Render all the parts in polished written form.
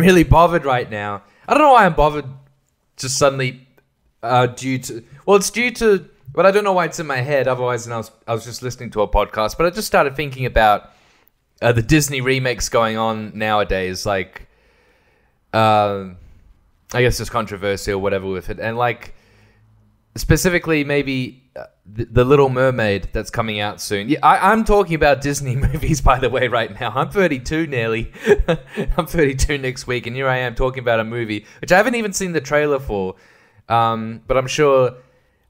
really bothered right now. I don't know why I'm bothered just suddenly due to... Well, it's due to... But I don't know why it's in my head. Otherwise, I was just listening to a podcast. But I just started thinking about the Disney remakes going on nowadays. Like, I guess it's controversy or whatever with it. And like, specifically maybe the Little Mermaid that's coming out soon. Yeah, I'm talking about Disney movies, by the way, right now. I'm 32 nearly. I'm 32 next week. And here I am talking about a movie, which I haven't even seen the trailer for. But I'm sure...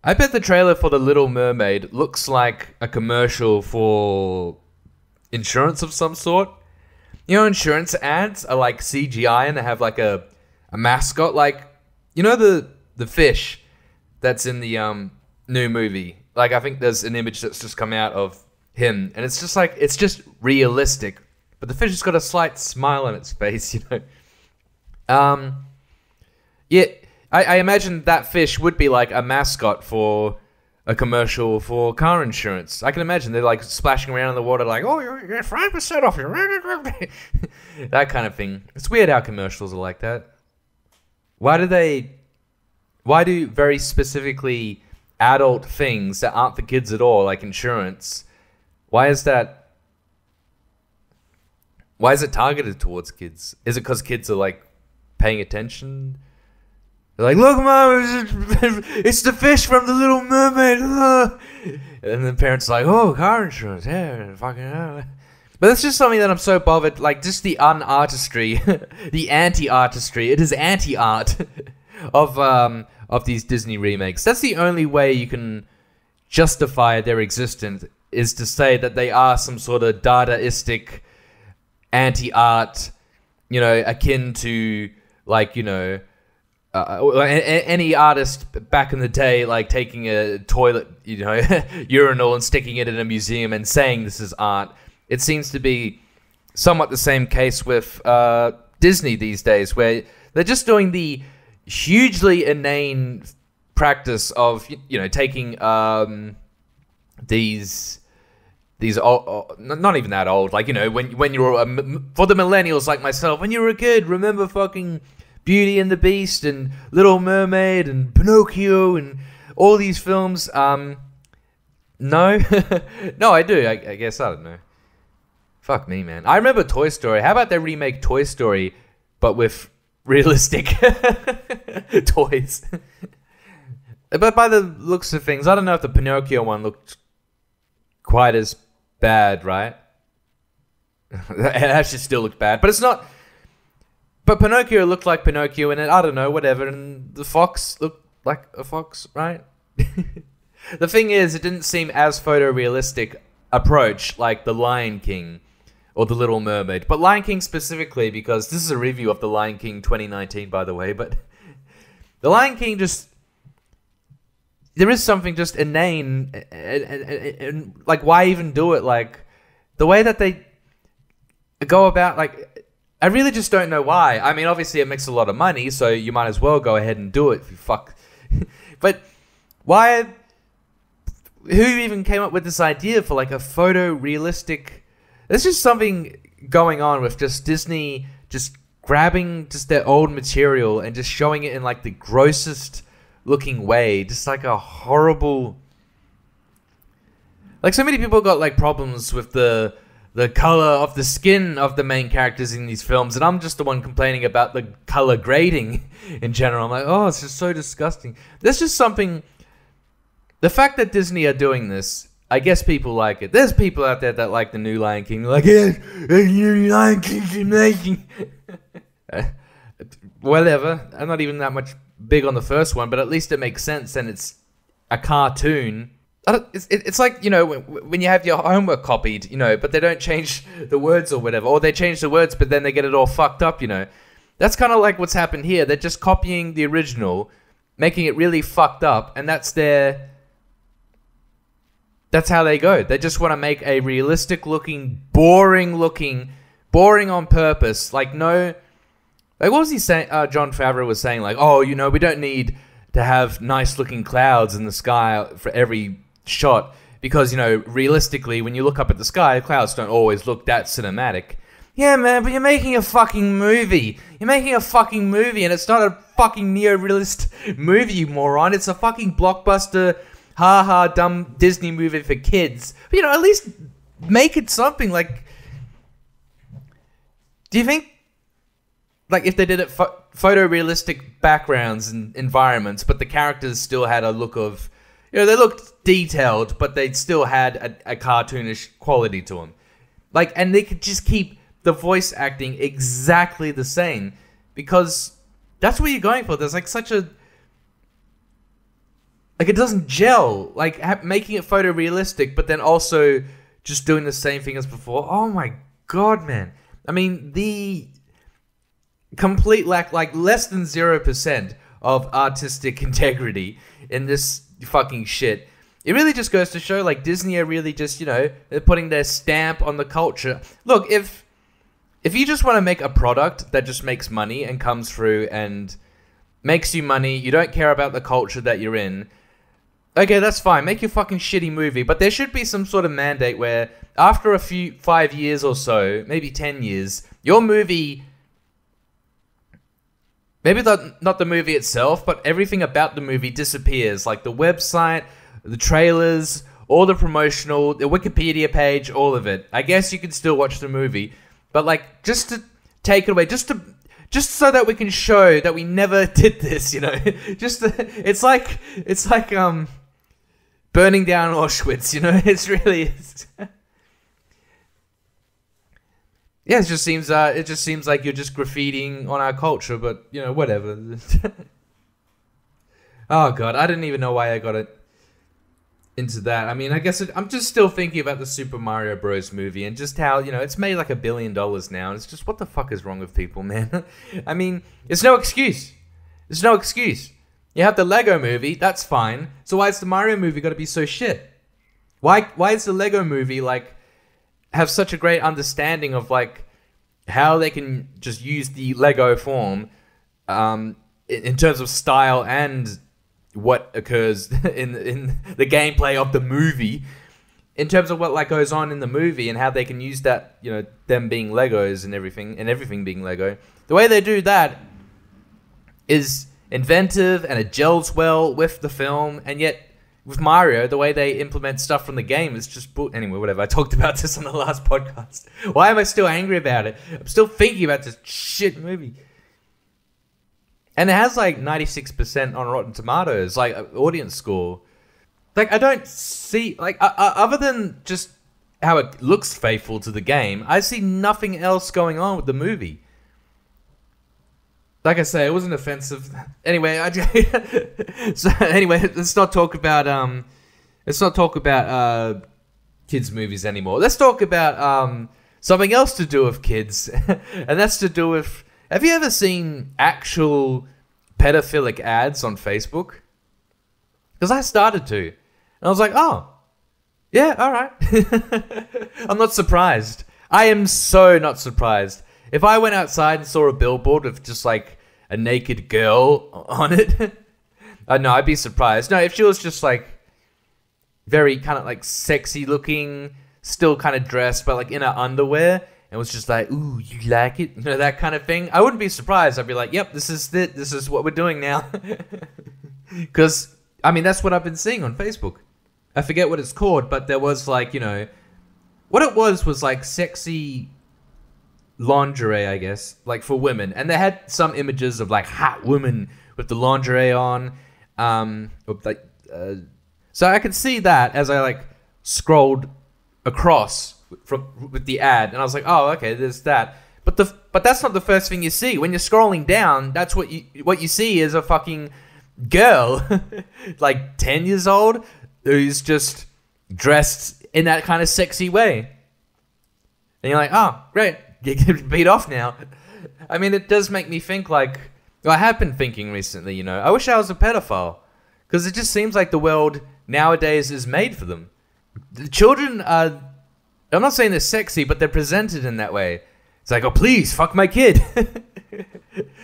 I bet the trailer for The Little Mermaid looks like a commercial for insurance of some sort. You know, insurance ads are like CGI and they have like a mascot. Like, you know the fish that's in the new movie? Like, I think there's an image that's just come out of him. And it's just like, it's just realistic. But the fish has got a slight smile on its face, you know. Yeah. I imagine that fish would be like a mascot for a commercial for car insurance. I can imagine they're like splashing around in the water like, oh, you get 5% off your... that kind of thing. It's weird how commercials are like that. Why do very specifically adult things that aren't for kids at all, like insurance, why is it targeted towards kids? Is it because kids are like paying attention? They're like, look, Mom, it's the fish from The Little Mermaid. And the parents are like, oh, car insurance. Yeah, fucking hell. But that's just something that I'm so bothered. Like, just the unartistry, the anti-artistry. It is anti-art of these Disney remakes. That's the only way you can justify their existence, is to say that they are some sort of Dadaistic anti-art, you know, akin to, like, you know... any artist back in the day, like taking a toilet, you know, urinal and sticking it in a museum and saying this is art. It seems to be somewhat the same case with Disney these days, where they're just doing the hugely inane practice of, you know, taking these old, not even that old, like, you know, when you were for the millennials like myself, when you were a kid, remember fucking Beauty and the Beast and Little Mermaid and Pinocchio and all these films. No? No, I do. I guess. I don't know. Fuck me, man. I remember Toy Story. How about they remake Toy Story, but with realistic toys? But by the looks of things, I don't know if the Pinocchio one looked quite as bad, right? It actually still looked bad, but it's not... But Pinocchio looked like Pinocchio, and I don't know, whatever, and the fox looked like a fox, right? The thing is, it didn't seem as photorealistic approach like The Lion King or The Little Mermaid. But Lion King specifically, because this is a review of The Lion King 2019, by the way, but The Lion King just... There is something just inane, and like, why even do it? Like, the way that they go about, like... I really just don't know why. I mean, obviously it makes a lot of money, so you might as well go ahead and do it if you fuck. But why... Who even came up with this idea for like a photorealistic... There's just something going on with just Disney just grabbing just their old material and just showing it in like the grossest looking way. Just like a horrible... Like, so many people got like problems with the color of the skin of the main characters in these films, and I'm just the one complaining about the color grading in general. I'm like, oh, it's just so disgusting. There's just something... The fact that Disney are doing this, I guess people like it. There's people out there that like the new Lion King. They're like, yeah, the new Lion King's amazing. Whatever. I'm not even that much big on the first one, but at least it makes sense, and it's a cartoon. It's like, you know, when you have your homework copied, you know, but they don't change the words or whatever. Or they change the words, but then they get it all fucked up, you know. That's kind of like what's happened here. They're just copying the original, making it really fucked up, and that's how they go. They just want to make a realistic-looking, boring on purpose. Like, no... Like, what was he saying? Jon Favreau was saying, like, oh, you know, we don't need to have nice-looking clouds in the sky for every shot, because, you know, realistically, when you look up at the sky, clouds don't always look that cinematic. Yeah, man, but you're making a fucking movie. You're making a fucking movie, and it's not a fucking neo-realist movie, you moron. It's a fucking blockbuster, ha-ha, dumb Disney movie for kids. But, you know, at least make it something. Like, do you think, like, if they did it photorealistic backgrounds and environments, but the characters still had a look of, you know, they looked detailed, but they still had a cartoonish quality to them. Like, and they could just keep the voice acting exactly the same, because that's what you're going for. There's like such a, like, it doesn't gel. Like, making it photorealistic, but then also just doing the same thing as before. Oh my god, man. I mean, the complete lack, like less than 0% of artistic integrity in this fucking shit. It really just goes to show, like, Disney are really just, you know, they're putting their stamp on the culture. Look, if you just want to make a product that just makes money and comes through and makes you money, you don't care about the culture that you're in, okay, that's fine. Make your fucking shitty movie. But there should be some sort of mandate where after 5 years or so, maybe 10 years, your movie, maybe not the movie itself, but everything about the movie disappears. Like the website, the trailers, all the promotional, the Wikipedia page, all of it. I guess you can still watch the movie, but like, just to take it away, just so that we can show that we never did this, you know. It's like burning down Auschwitz, you know. It's really yeah. It just seems like you're just graffitiing on our culture, but you know, whatever. Oh god, I didn't even know why I got it into that. I mean, I guess I'm just still thinking about the Super Mario Bros. Movie and just how, you know, it's made like $1 billion now, and it's just, what the fuck is wrong with people, man? I mean, it's no excuse. There's no excuse. You have the Lego Movie, that's fine. So why is the Mario movie got to be so shit? Why is the Lego Movie like have such a great understanding of like how they can just use the Lego form in terms of style and what occurs in the gameplay of the movie, in terms of what like goes on in the movie and how they can use that, you know, them being Legos and everything being Lego. The way they do that is inventive and it gels well with the film, and yet with Mario, the way they implement stuff from the game is just anyway, whatever. I talked about this on the last podcast. Why am I still angry about it? I'm still thinking about this shit movie. And it has like 96% on Rotten Tomatoes, like audience score. Like, I don't see, like, other than just how it looks faithful to the game, I see nothing else going on with the movie. Like I say, it wasn't offensive. Anyway, let's not talk about kids movies anymore. Let's talk about something else to do with kids, and that's to do with. Have you ever seen actual pedophilic ads on Facebook? Because I started to, and I was like, oh, yeah, all right. I'm not surprised. I am so not surprised. If I went outside and saw a billboard with just like a naked girl on it, no, I'd be surprised. No, if she was just like very kind of like sexy looking, still kind of dressed, but like in her underwear, and was just like, ooh, you like it? You know, that kind of thing. I wouldn't be surprised. I'd be like, yep, this is it. This is what we're doing now. Because, I mean, that's what I've been seeing on Facebook. I forget what it's called, but there was like, you know, what it was like sexy lingerie, I guess, like for women. And they had some images of like hot women with the lingerie on. So I could see that as I like scrolled across with the ad, and I was like, oh, okay, there's that. But that's not the first thing you see. When you're scrolling down, that's what you see is a fucking girl, like 10 years old, who's just dressed in that kind of sexy way. And you're like, oh, great, get beat off now. I mean, it does make me think like, well, I have been thinking recently, you know, I wish I was a pedophile, because it just seems like the world nowadays is made for them. The children are, I'm not saying they're sexy, but they're presented in that way. It's like, oh, please, fuck my kid.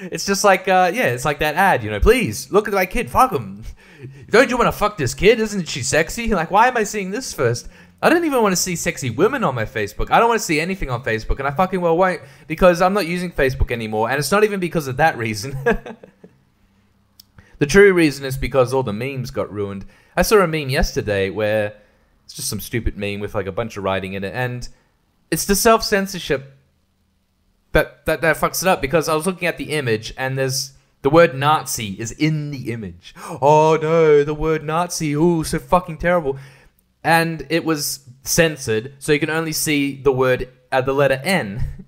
It's just like, it's like that ad, you know, please, look at my kid, fuck him. Don't you want to fuck this kid? Isn't she sexy? Like, why am I seeing this first? I don't even want to see sexy women on my Facebook. I don't want to see anything on Facebook, and I fucking well won't, because I'm not using Facebook anymore, and it's not even because of that reason. The true reason is because all the memes got ruined. I saw a meme yesterday where it's just some stupid meme with like a bunch of writing in it, and it's the self-censorship that fucks it up, because I was looking at the image and there's the word Nazi is in the image. Oh no, the word Nazi, ooh, so fucking terrible. And it was censored, so you can only see the word, the letter N.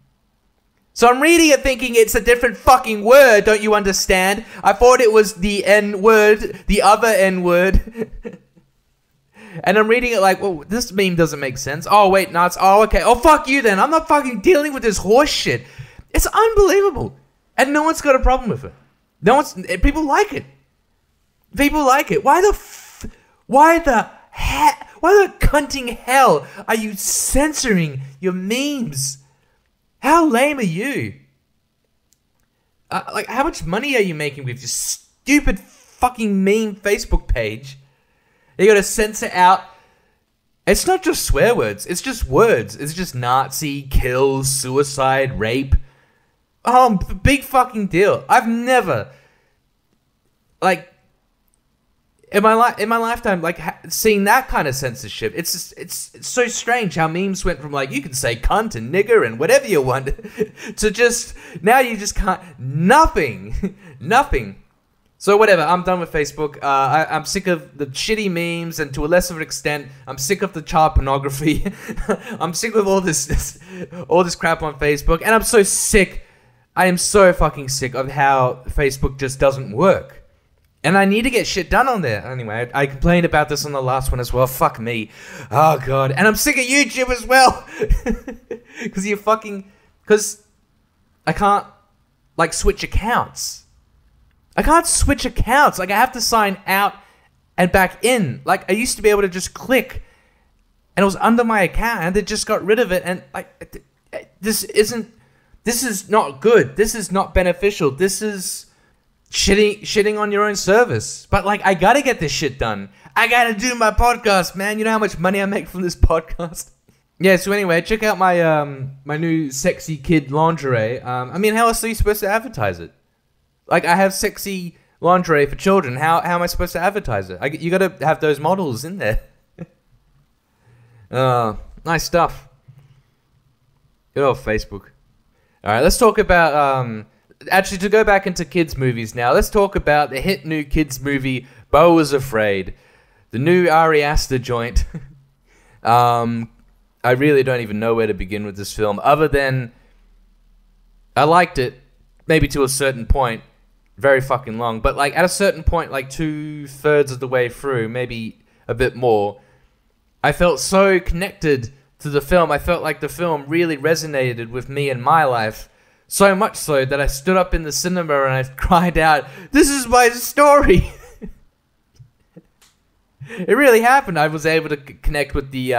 So I'm reading it thinking it's a different fucking word, don't you understand? I thought it was the N word, the other N word. And I'm reading it like, well, this meme doesn't make sense. Oh, wait, no, it's, oh, okay. Oh, fuck you then. I'm not fucking dealing with this horse shit. It's unbelievable. And no one's got a problem with it. People like it. People like it. Why the cunting hell are you censoring your memes? How lame are you? Like, how much money are you making with your stupid fucking meme Facebook page? You gotta censor out. It's not just swear words. It's just words. It's just Nazi, kill, suicide, rape. Oh, big fucking deal. I've never, like, in my lifetime, like, seeing that kind of censorship. It's so strange how memes went from like, you can say cunt and nigger and whatever you want, to just, now you just can't, nothing. So whatever, I'm done with Facebook. I'm sick of the shitty memes, and to a lesser extent, I'm sick of the child pornography. I'm sick of all this crap on Facebook, and I'm so sick. I am so fucking sick of how Facebook just doesn't work. And I need to get shit done on there. Anyway, I complained about this on the last one as well. Fuck me. Oh god. And I'm sick of YouTube as well. Because I can't, like, switch accounts. Like, I have to sign out and back in. Like, I used to be able to just click, and it was under my account, and they just got rid of it. And like, this is not good. This is not beneficial. This is shitting on your own service. But like, I gotta get this shit done. I gotta do my podcast, man. You know how much money I make from this podcast? Yeah, so anyway, check out my my new sexy kid lingerie. I mean, how else are you supposed to advertise it? Like, I have sexy lingerie for children. How am I supposed to advertise it? You gotta have those models in there. Nice stuff. Good old Facebook. Alright, let's talk about, actually, to go back into kids' movies now, let's talk about the hit new kids' movie, Beau Was Afraid. The new Ari Aster joint. I really don't even know where to begin with this film, other than I liked it, maybe to a certain point. Very fucking long, but like at a certain point, like 2/3 of the way through, maybe a bit more, I felt so connected to the film. I felt like the film really resonated with me and my life, so much so that I stood up in the cinema and I cried out, "This is my story!" It really happened. I was able to connect with the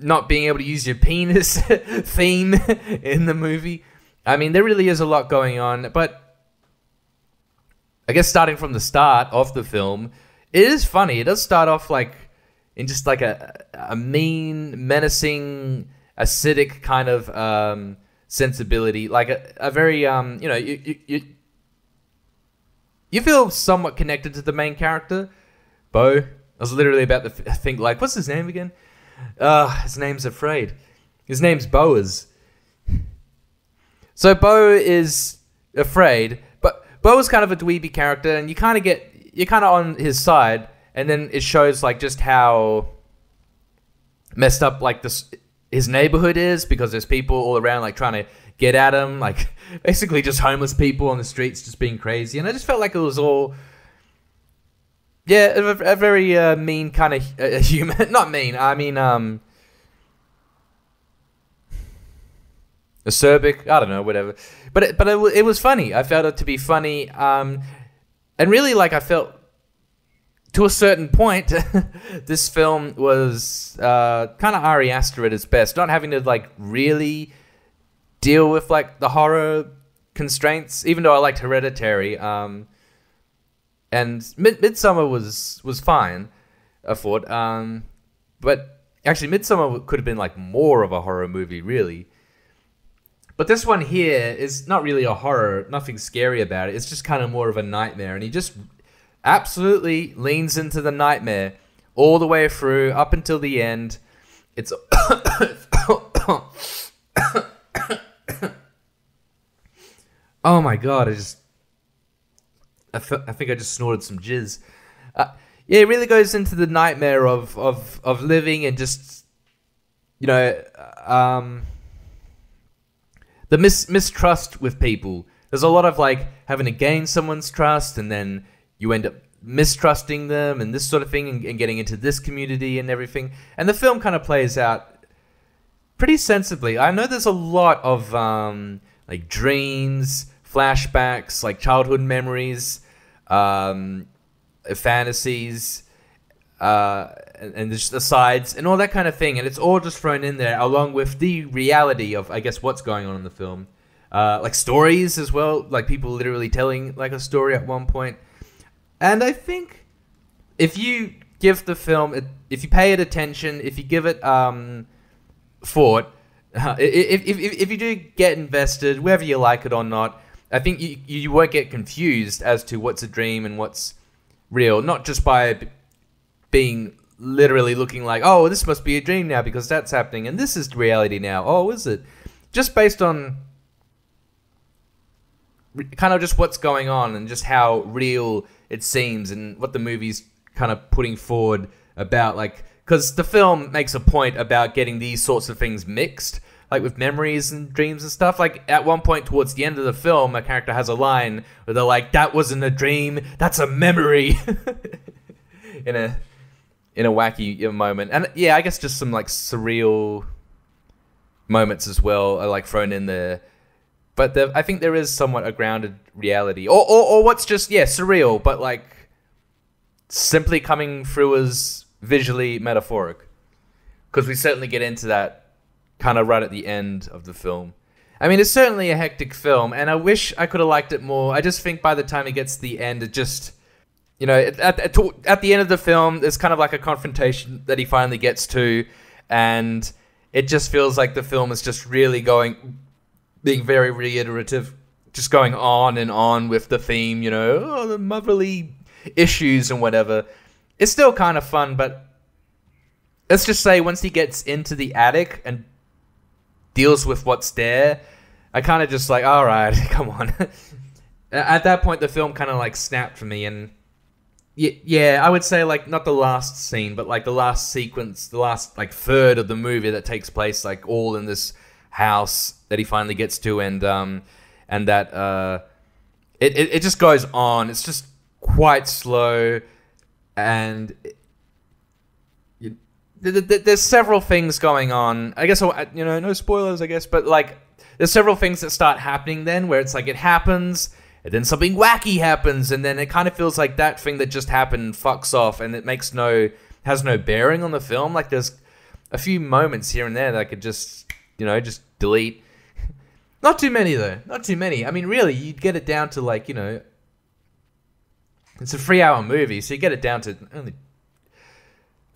not being able to use your penis theme in the movie. I mean, there really is a lot going on, but I guess starting from the start of the film, it is funny. It does start off like in just like a mean, menacing, acidic kind of sensibility, like a very you know, you feel somewhat connected to the main character, Beau. I was literally about to think, like, what's his name again? His name's Afraid. His name's Boaz. So Beau is afraid, but Beau is kind of a dweeby character, and you're kind of on his side, and then it shows like just how messed up like his neighborhood is, because there's people all around like trying to get at him, like basically just homeless people on the streets just being crazy, and I just felt like it was all, yeah, a very mean kind of human, not mean, I mean acerbic, I don't know, whatever. But it was funny. I felt it to be funny, and really, like, I felt to a certain point, this film was kind of Ari Aster at its best, not having to like really deal with like the horror constraints. Even though I liked Hereditary, and Midsummer was fine, I thought. But actually, Midsommar could have been like more of a horror movie, really. But this one here is not really a horror, nothing scary about it. It's just kind of more of a nightmare. And he just absolutely leans into the nightmare all the way through, up until the end. It's... Oh my god, I think I just snorted some jizz. Yeah, it really goes into the nightmare of living and just, the mistrust with people. There's a lot of like having to gain someone's trust, and then you end up mistrusting them and this sort of thing, and getting into this community and everything. And the film kind of plays out pretty sensibly. I know there's a lot of like dreams, flashbacks, like childhood memories, fantasies, and just asides and all that kind of thing, and it's all just thrown in there along with the reality of, I guess, what's going on in the film, like stories as well, like people literally telling like a story at one point. And I think if you give the film, if you pay it attention, if you give it thought, if you do get invested, whether you like it or not, I think you won't get confused as to what's a dream and what's real, not just by being literally looking like, oh, this must be a dream now because that's happening, and this is reality now. Oh, is it? Just based on kind of just what's going on and just how real it seems, and what the movie's kind of putting forward about, like, because the film makes a point about getting these sorts of things mixed, like with memories and dreams and stuff. Like at one point towards the end of the film, a character has a line where they're like, "That wasn't a dream, that's a memory," in a wacky moment. And yeah, I guess just some like surreal moments as well are like thrown in there. But I think there is somewhat a grounded reality, or what's just surreal, but like simply coming through as visually metaphoric. Because we certainly get into that kind of right at the end of the film. I mean, it's certainly a hectic film, and I wish I could have liked it more. I just think by the time it gets to the end, it just, at the end of the film, there's kind of like a confrontation that he finally gets to, and it just feels like the film is just really being very reiterative, just going on and on with the theme, the motherly issues and whatever. It's still kind of fun, but let's just say once he gets into the attic and deals with what's there, I kind of just like, all right, come on. At that point, the film kind of like snapped for me, and yeah, I would say like not the last scene, but like the last sequence, the last like third of the movie that takes place like all in this house that he finally gets to, and that it just goes on. It's just quite slow, and there's several things going on. I guess, no spoilers, I guess, but like there's several things that start happening then where it's like it happens, and then something wacky happens, and then it kind of feels like that thing that just happened fucks off, and it has no bearing on the film. Like there's a few moments here and there that I could just delete. Not too many though. Not too many. I mean, really, you'd get it down to like, it's a 3-hour movie, so you get it down to only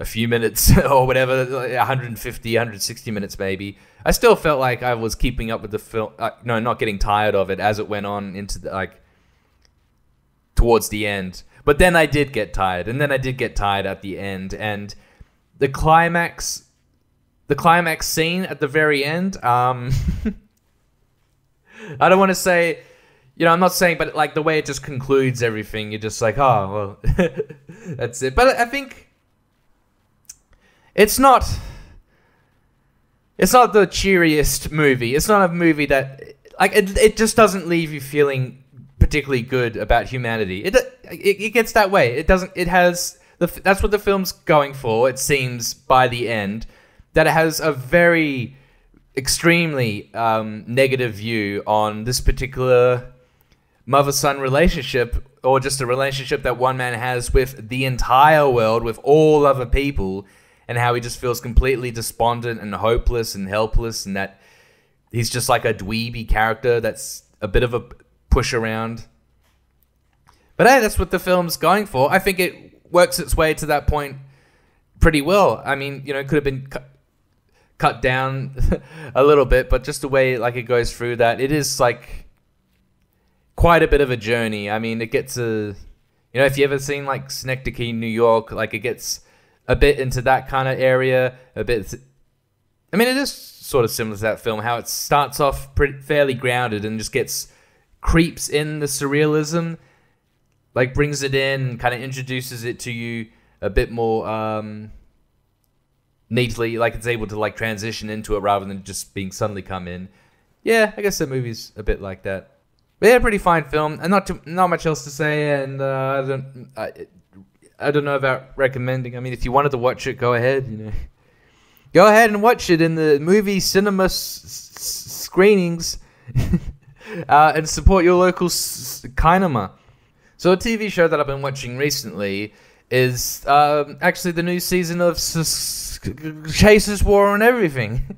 a few minutes or whatever, 150, 160 minutes maybe. I still felt like I was keeping up with the film, not getting tired of it as it went on into towards the end. But then I did get tired, and then I did get tired at the end, and the climax scene at the very end, I don't want to say, I'm not saying, but like the way it just concludes everything, you're just like, oh, well, that's it. But I think it's not the cheeriest movie. It's not a movie that, like, it just doesn't leave you feeling particularly good about humanity. It gets that way. That's what the film's going for, it seems, by the end, that it has a very extremely negative view on this particular mother-son relationship, or just a relationship that one man has with the entire world, with all other people, and how he just feels completely despondent and hopeless and helpless, and that he's just like a dweeby character that's a bit of a push around. But hey, that's what the film's going for. I think it works its way to that point pretty well. I mean, could have been cut down a little bit, but just the way like it goes through that, it is like quite a bit of a journey. I mean, it gets if you ever seen like Synecdoche, New York, like it gets a bit into that kind of area, a bit. I mean, it is sort of similar to that film, how it starts off fairly grounded and just creeps in the surrealism, like brings it in and kind of introduces it to you a bit more neatly, like it's able to like transition into it rather than just being suddenly come in. Yeah, I guess the movie's a bit like that. But yeah, pretty fine film, and not much else to say. And I don't know about recommending. I mean, if you wanted to watch it, go ahead. Go ahead and watch it in the movie cinema screenings, and support your local kinema. So a TV show that I've been watching recently is actually the new season of Chases War on Everything.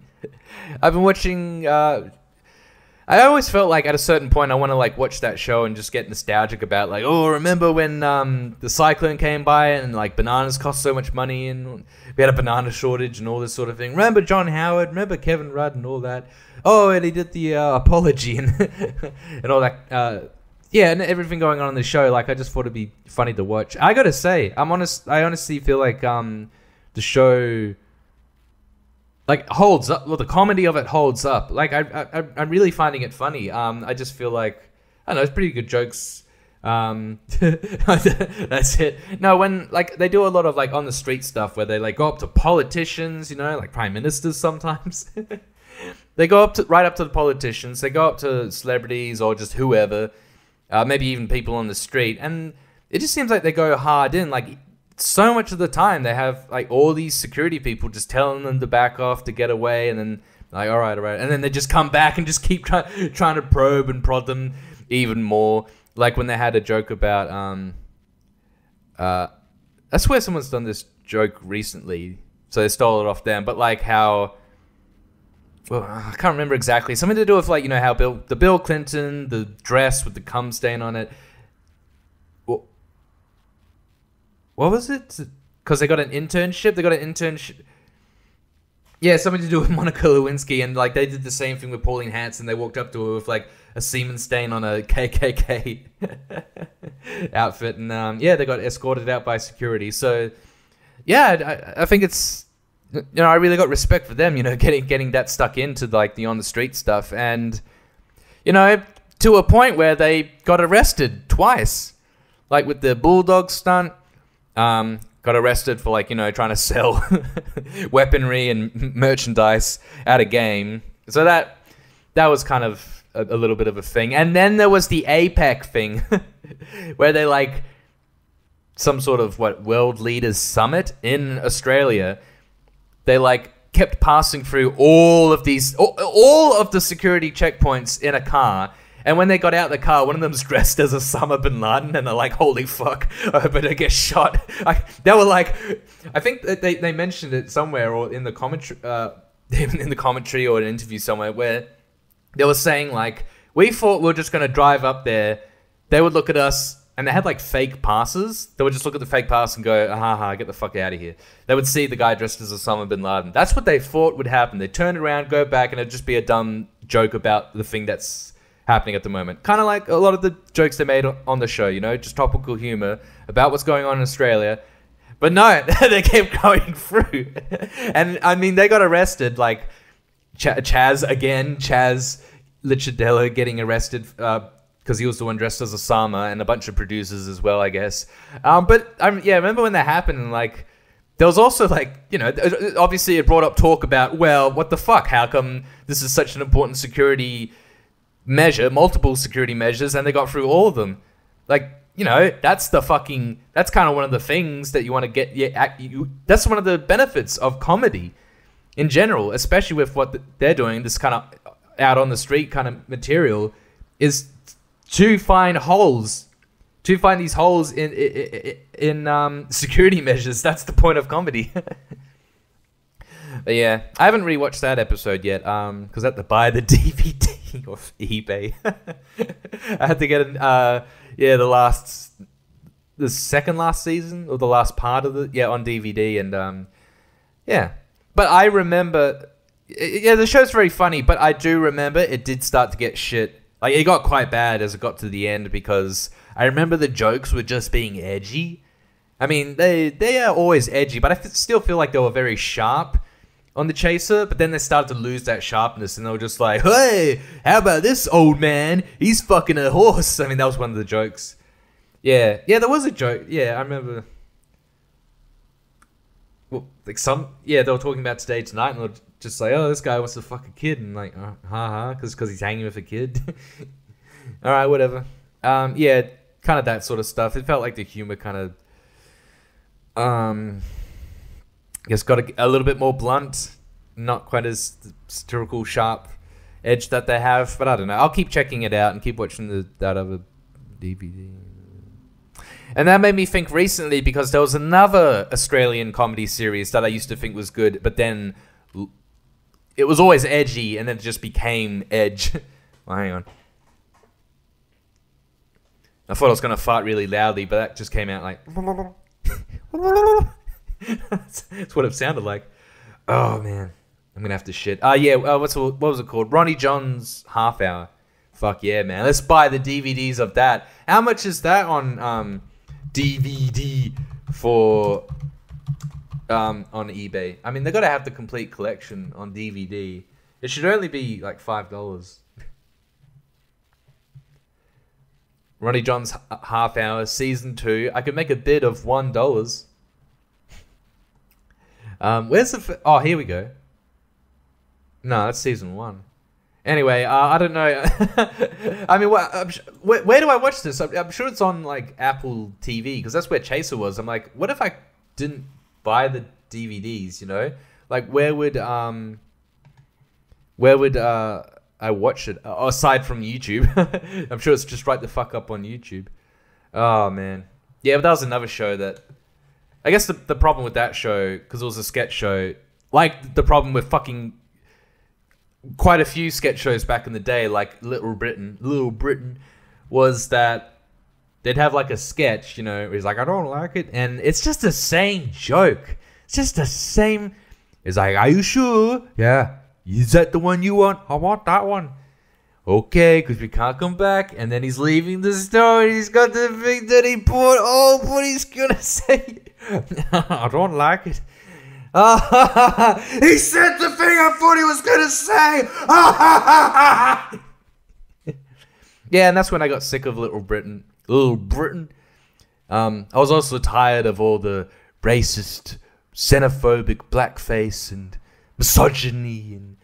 I've been watching. I always felt like at a certain point I want to like watch that show and just get nostalgic about like, oh, remember when the cyclone came by and like bananas cost so much money and we had a banana shortage and all this sort of thing. Remember John Howard? Remember Kevin Rudd and all that? Oh, and he did the apology and and all that. Yeah, and everything going on in the show. Like I just thought it'd be funny to watch. I gotta say, I honestly feel like the show like holds up. Well, the comedy of it holds up. Like I'm really finding it funny. I just feel like I don't know, it's pretty good jokes. That's it. No, when like they do a lot of like on the street stuff where they like go up to politicians, like prime ministers sometimes. They go right up to the politicians. They go up to celebrities or just whoever, maybe even people on the street, and it just seems like they go hard in. Like so much of the time they have like all these security people just telling them to back off to get away, and then like all right, and then they just come back and just keep trying to probe and prod them even more. Like when they had a joke about I swear someone's done this joke recently, so they stole it off them, but like how, well, I can't remember exactly, something to do with like how Bill Clinton, the dress with the cum stain on it. What was it? Because they got an internship. Yeah, something to do with Monica Lewinsky, and like they did the same thing with Pauline Hanson. They walked up to her with like a semen stain on a KKK outfit, and yeah, they got escorted out by security. So yeah, I think it's I really got respect for them. Getting that stuck into like the on the street stuff, and to a point where they got arrested twice, like with the bulldog stunt. Got arrested for like trying to sell weaponry and merchandise at a game. So that was kind of a little bit of a thing. And then there was the APEC thing, where they like some sort of world leaders summit in Australia. They like kept passing through all of the security checkpoints in a car. And when they got out of the car, one of them's dressed as Osama bin Laden, and they're like, "Holy fuck, I better get shot." They were like, I think that they mentioned it somewhere or in the commentary, or an interview somewhere, where they were saying like, "We thought we were just gonna drive up there." They would look at us, and they had like fake passes. They would just look at the fake pass and go, "Ha, get the fuck out of here." They would see the guy dressed as Osama bin Laden. That's what they thought would happen. They turn around, go back, and it'd just be a dumb joke about the thing that's happening at the moment. Kind of like a lot of the jokes they made on the show, just topical humor about what's going on in Australia. But no, they kept going through. And I mean, they got arrested, like Chaz Licciardello getting arrested because he was the one dressed as Osama, and a bunch of producers as well, I guess. But yeah, remember when that happened, and like there was also like, obviously it brought up talk about, well, what the fuck? How come this is such an important security measure, multiple security measures, and they got through all of them? Like, that's kind of one of the things that you want to get. Yeah, that's one of the benefits of comedy in general, especially with what they're doing, this kind of out on the street kind of material, is to find these holes in security measures. That's the point of comedy. But yeah, I haven't rewatched that episode yet, because I had to buy the DVD off eBay. I had to get the last the second last season or the last part of the on DVD, and yeah. But I remember, the show's very funny, but I do remember it did start to get shit. Like, it got quite bad as it got to the end, because I remember the jokes were just being edgy. I mean, they are always edgy, but I still feel like they were very sharp on the Chaser, but then they started to lose that sharpness, and they were just like, hey, how about this old man? He's fucking a horse. I mean, that was one of the jokes. Yeah, there was a joke. Yeah, I remember. Well, like they were talking about Today Tonight, and they were just like, oh, this guy wants to fuck a kid, and like, haha, because he's hanging with a kid. All right, whatever. Yeah, kind of that sort of stuff. It felt like the humor kind of, I guess, got a little bit more blunt, not quite as satirical, sharp edge that they have. But I don't know. I'll keep checking it out and keep watching that other DVD. And that made me think recently, because there was another Australian comedy series that I used to think was good, but then it was always edgy, and then it just became edge. Well, hang on. I thought I was going to fart really loudly, but that just came out like... That's what it sounded like. Oh, man. I'm going to have to shit. What was it called? Ronnie John's Half Hour. Fuck yeah, man. Let's buy the DVDs of that. How much is that on DVD for on eBay? I mean, they got to have the complete collection on DVD. It should only be like $5. Ronnie John's Half Hour, Season 2. I could make a bid of $1. Where's the... Oh, here we go. No, that's Season 1. Anyway, I don't know. I mean, where do I watch this? I'm sure it's on, like, Apple TV, because that's where Chaser was. I'm like, what if I didn't buy the DVDs, you know? Like, where would I watch it? Aside from YouTube. I'm sure it's just right the fuck up on YouTube. Oh, man. Yeah, but that was another show that... I guess the problem with that show, because it was a sketch show, like the problem with fucking quite a few sketch shows back in the day, like Little Britain, was that they'd have like a sketch, you know, where he's like, I don't like it, and it's just the same joke. It's just the same. It's like, are you sure? Yeah. Is that the one you want? I want that one. Okay, because we can't come back. And then he's leaving the store, and he's got the thing that he bought. Oh, but he's gonna say, I don't like it. He said the thing I thought he was gonna say. Yeah, and that's when I got sick of Little Britain. I was also tired of all the racist, xenophobic blackface and misogyny and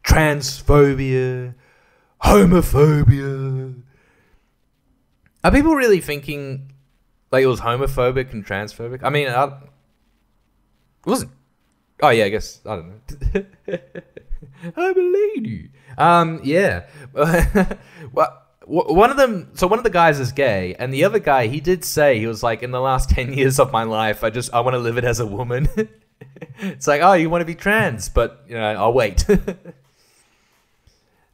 transphobia, homophobia. Are people really thinking like it was homophobic and transphobic? I mean, it wasn't. Oh yeah, I guess, I don't know. I'm a lady. Yeah. Well, one of the guys is gay, and the other guy, he did say, he was like, in the last 10 years of my life, I want to live it as a woman. It's like, oh, you want to be trans, but you know, I'll wait.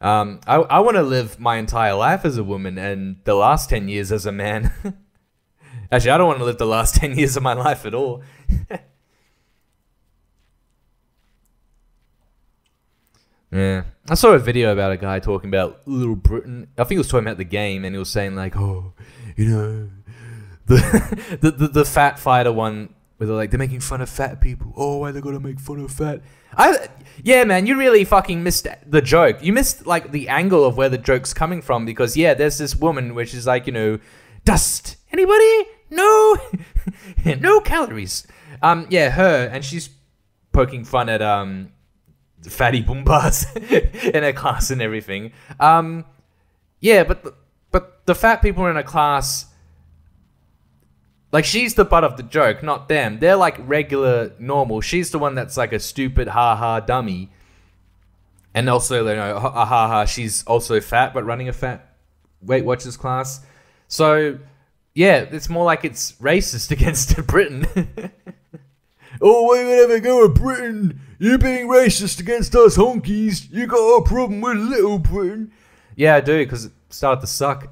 I want to live my entire life as a woman, and the last 10 years as a man. Actually, I don't want to live the last 10 years of my life at all. Yeah, I saw a video about a guy talking about Little Britain. I think he was talking about the game, and he was saying like, oh, you know, the fat fighter one, where they're like, they're making fun of fat people. Oh, why they gotta make fun of fat? Yeah, man, you really fucking missed the joke. You missed like the angle of where the joke's coming from, because yeah, there's this woman which is like, you know, dust. Anybody? No, no calories. Yeah, her, and she's poking fun at fatty boombas in her class and everything. Yeah, but the fat people in her class, like, she's the butt of the joke, not them. They're like regular, normal. She's the one that's like a stupid ha-ha dummy. And also, you know, ha-ha, she's also fat, but running a fat Weight Watchers class. So, yeah, it's more like it's racist against Britain. Oh, why would ever go with Britain? You're being racist against us honkies. You got a problem with Little Britain. Yeah, I do, because it started to suck.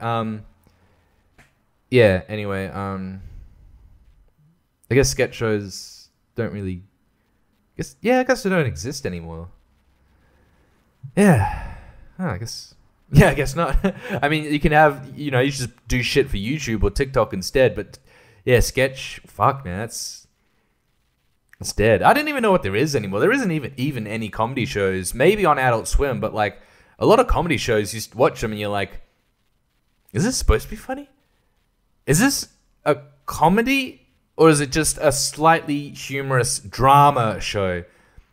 Yeah, anyway, I guess sketch shows don't really. I guess they don't exist anymore. Yeah. Oh, I guess. Yeah, I guess not. I mean, you can have, you just do shit for YouTube or TikTok instead. But yeah, sketch. Fuck, man, it's dead. I don't even know what there is anymore. There isn't even any comedy shows. Maybe on Adult Swim, but like a lot of comedy shows, you watch them and you're like, is this supposed to be funny? Is this a comedy? Or is it just a slightly humorous drama show?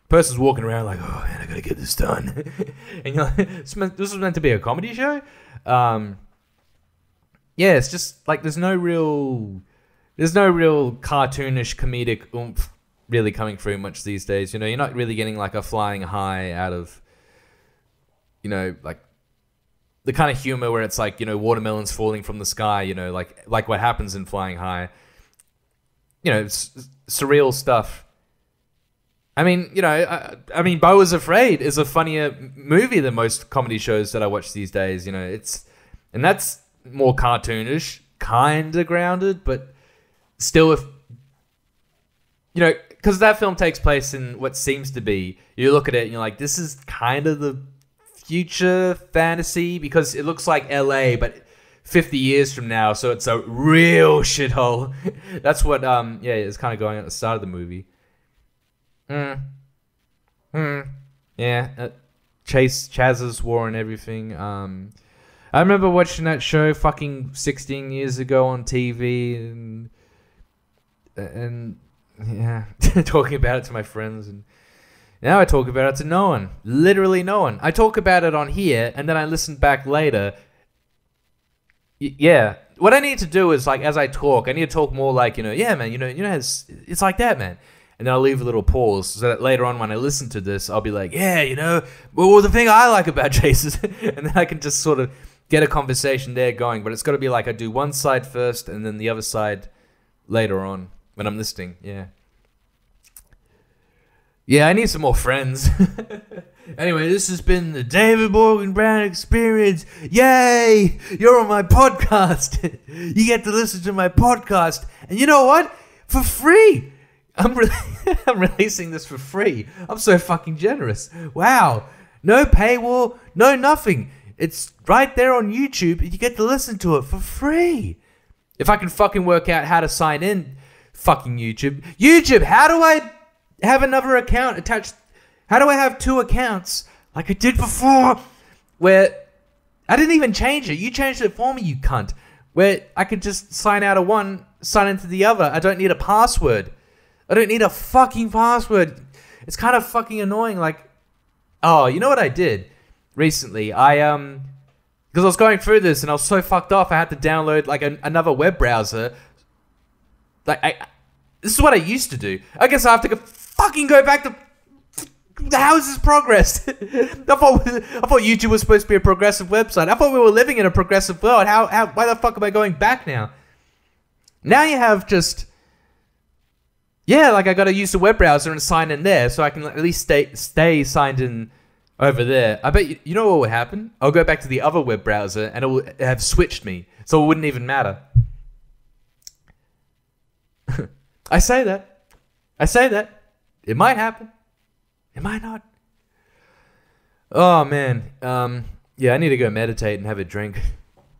Person's walking around like, oh man, I gotta get this done. And you're like, this was meant to be a comedy show? Yeah, it's just like there's no real cartoonish comedic oomph really coming through much these days. You're not really getting like a flying high out of, like the kind of humor where it's like, watermelons falling from the sky, like what happens in Flying High. Surreal stuff. I mean, Beau is Afraid is a funnier movie than most comedy shows that I watch these days. And that's more cartoonish, kind of grounded, but still, because that film takes place in what seems to be, you look at it and you're like, this is kind of the future fantasy because it looks like LA, but 50 years from now, so it's a real shithole. That's what is kind of going on at the start of the movie. Yeah, Chaz's War and everything. I remember watching that show fucking 16 years ago on TV and yeah, talking about it to my friends, and now I talk about it to no one. Literally no one. I talk about it on here and then I listen back later. Yeah, what I need to do is like as I talk, I need to talk more like yeah, man, it's like that, man, and then I'll leave a little pause so that later on when I listen to this, I'll be like, yeah, well, the thing I like about Chase and then I can just sort of get a conversation there going. But it's got to be like I do one side first and then the other side later on when I'm listening. Yeah, I need some more friends. Anyway, this has been the David Morgan Brown Experience. Yay! You're on my podcast. You get to listen to my podcast. And you know what? For free. I'm releasing this for free. I'm so fucking generous. Wow. No paywall, no nothing. It's right there on YouTube and you get to listen to it for free. If I can fucking work out how to sign in, fucking YouTube. YouTube, how do I have another account attached? How do I have two accounts like I did before? Where I didn't even change it. You changed it for me, you cunt. Where I could just sign out of one, sign into the other. I don't need a password. I don't need a fucking password. It's kind of fucking annoying. Like, oh, you know what I did recently? Because I was going through this and I was so fucked off. I had to download like another web browser. Like, this is what I used to do. I guess I have to fucking go back to. How has this progressed? I thought YouTube was supposed to be a progressive website. I thought we were living in a progressive world. Why the fuck am I going back now? Now you have just. Yeah, like I gotta use the web browser and sign in there so I can at least stay signed in over there. I bet you know what will happen? I'll go back to the other web browser and it will have switched me. So it wouldn't even matter. I say that. It might happen. It might not. Oh, man. Yeah, I need to go meditate and have a drink.